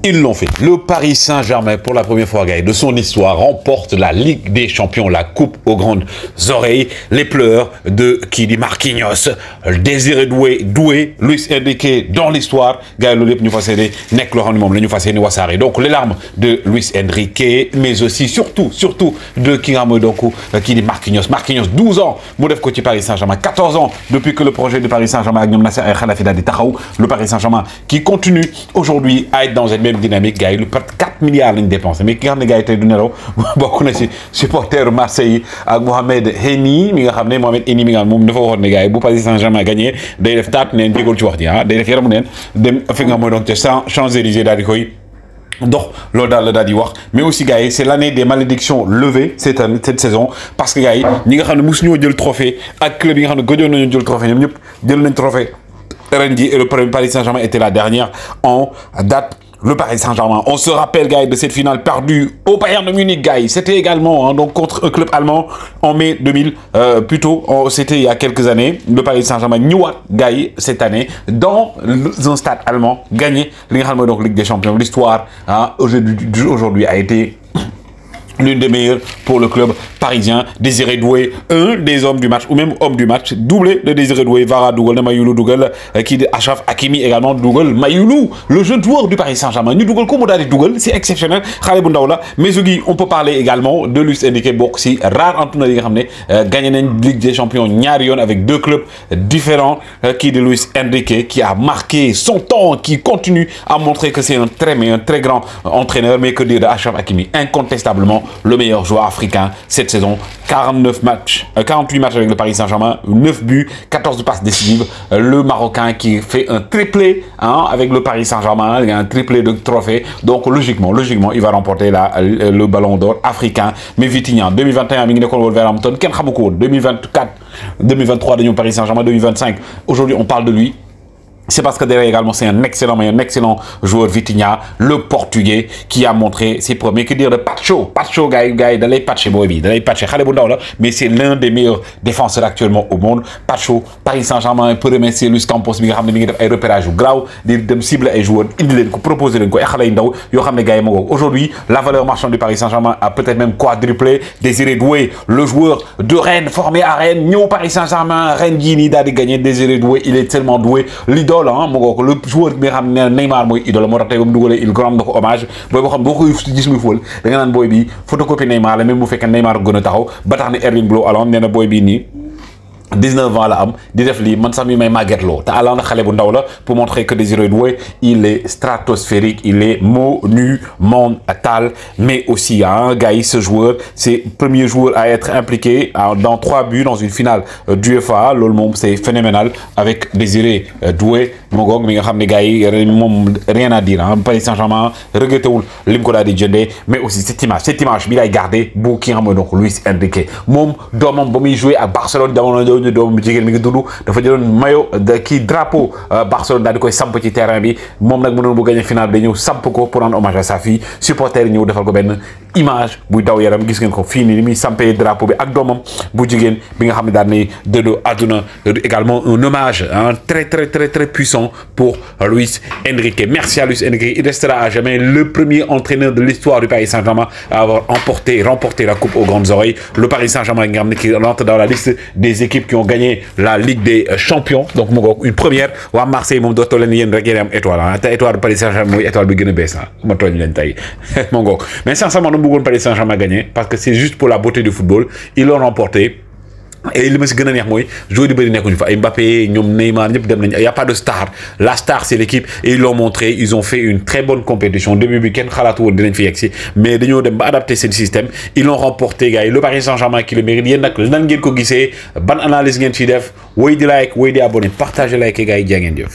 Ils l'ont fait. Le Paris Saint-Germain, pour la première fois, de son histoire, remporte la Ligue des Champions, la coupe aux grandes oreilles. Les pleurs de Kidi Marquinhos, Désiré Doué, Luis Enrique dans l'histoire. Gars, le nous faisons nek le rendement, nous faisons wasari. Donc les larmes de Luis Enrique, mais aussi surtout de Kidi Marquinhos. Marquinhos, 12 ans, Moudef côté Paris Saint-Germain, 14 ans depuis que le projet de Paris Saint-Germain avec Nasser Khelafi Dadi Tahaou, le Paris Saint-Germain qui continue aujourd'hui à être dans une même dynamique, gars, le 4 milliards de dépenses. Mais qui a des gars qui ont beaucoup de supporters Marseille avec Mohamed Heni, Mohamed Heni, mi nga mom dafa waxone gars bu Paris Saint-Germain gagné day def tat neen dégol ci wax di day def yaram neen dem fi nga mo donc Champs-Élysées dal di koy donc mais aussi gars c'est l'année des malédictions levées cette saison parce que gars ñi nga xamne musu ñoo jël trophée ak club yi nga xamne gëjoon nañu jël trophée ñom ñep jël nañ trophée Rendi et le premier Paris Saint-Germain était la dernière en date. Le Paris Saint-Germain, on se rappelle, gars, de cette finale perdue au Bayern de Munich, gars. C'était également donc contre un club allemand en mai 2000, c'était il y a quelques années. Le Paris Saint-Germain, gars, cette année, dans un stade allemand, gagné donc Ligue des Champions. L'histoire, aujourd'hui, a été l'une des meilleures pour le club parisien. Désiré Doué, un des hommes du match, ou même homme du match, doublé de Désiré Doué, Vara Dougal, Mayoulou Dougal, qui Achraf Hakimi également, Dougal, Mayoulou, le jeune joueur du Paris Saint-Germain. Nous Dougal, comme on a dit Dougal, c'est exceptionnel. Khaled Boundaoula, mais on peut parler également de Luis Enrique Boxy, rare Antoine Ligamné, gagné une Ligue des Champions Nyarion avec deux clubs différents, qui de Luis Enrique, qui a marqué son temps, qui continue à montrer que c'est un très grand entraîneur, mais que dire de Achraf Hakimi, incontestablement le meilleur joueur africain cette saison. 48 matchs avec le Paris Saint-Germain, 9 buts, 14 passes décisives. Le Marocain qui fait un triplé avec le Paris Saint-Germain, il y a un triplé de trophées. Donc logiquement, il va remporter le ballon d'or africain. Mais Vitinha, 2021, Wolverhampton, 2024, 2023, Paris Saint-Germain, 2025. Aujourd'hui, on parle de lui. C'est parce que derrière également c'est un excellent joueur Vitinha, le portugais qui a montré ses premiers. Que dire de Pacho, gars, d'aller patcher Boebi, d'aller patcher mais c'est l'un des meilleurs défenseurs actuellement au monde. Pacho, Paris Saint-Germain peut remercier Luis Campos, mais il a un repérage grave, de cible et joueurs, il proposer le aujourd'hui, la valeur marchande du Paris Saint-Germain a peut-être même quadruplé. Désiré Doué, le joueur de Rennes, formé à Rennes, Nyo Paris Saint-Germain, Rennes Guini, d'aller gagner. Désiré Doué, il est tellement doué. Le joueur bi nga xam ne Neymar mooy idole moo tax tey ba mu dugalee il grand ko hommage booy boo xam boo ko gis muy fóol da nga naan booy bi photocopie Neymar la même bu fekkee Neymar gën a taxaw ba tax ne Erling Braut Haaland nee na booy bii nii 19 ans la am di def li man sax mi may màggetloo te Haaland xale bu ndaw la pour montrer que Désiré Doué il est stratosphérique, il est monumental. Mais aussi gars, ce joueur c'est le premier joueur à être impliqué dans 3 buts dans une finale d'UEFA. Loolu moom c'est phénoménal avec Désiré Doué Mogog mi nga xam ne gars yi rien à dire Paris Saint-Germain regretté wul lim ko daal di jëndee. Mais aussi cette image bi lay garder bu ki nga xam ne donc Luis Enrique moom doomam ba muy jouer à Barcelone ñu doom jigéen mi ngi dund dafa jëloon maillot de kii drapeau Barcelone daal di koy samp ci terrain bi moom nag mënoon bu gagné final bi day ñëw samp ko pour rendre hommage à sa fille. Supporter ñëw defal ko benn image buy daw yaram gis ngeen ko fii nii ni muy sampee drapeau bi ak doomam bu jigéen bi nga xam ne daal ni dëddu àdduna. Également un hommage très puissant pour Luis Enrique. Merci à Luis Enrique, il restera à jamais le premier entraîneur de l'histoire du Paris Saint-Germain à avoir remporté la coupe aux grandes oreilles. Le Paris Saint-Germain qui rentre dans la liste des équipes qui ont gagné la Ligue des Champions. Donc une première waa Marseille moom dootoo leen yéen rek yéen am étoile te étoile Paris Saint-Germain mooy étoile bi gën a bees ma tooñ leen tey mais sincèrement dama bëggoon Paris Saint-Germain gagner parce que c'est juste pour la beauté du football. Ils l'ont remporté. Et li ma si gën a neex mooy joueurs yu bëri nekkuñu fa ay Mbappé ñoom Neymar ñëpp dem nañ y a pas de star. La star c'est l'équipe et ils l'ont montré. Ils ont fait une très bonne compétition début bi kenn xalaatu woon dinañ fi yegg si mais dañoo dem ba adapter seen système. Ils l'ont remporté gars yi le Paris Saint-Germain qui le mérite. Yéen nag nan ngeen ko gisee ban analyse ngeen ciy def woy di like woy di abonné partager like gars yi jaa ngeen jëf.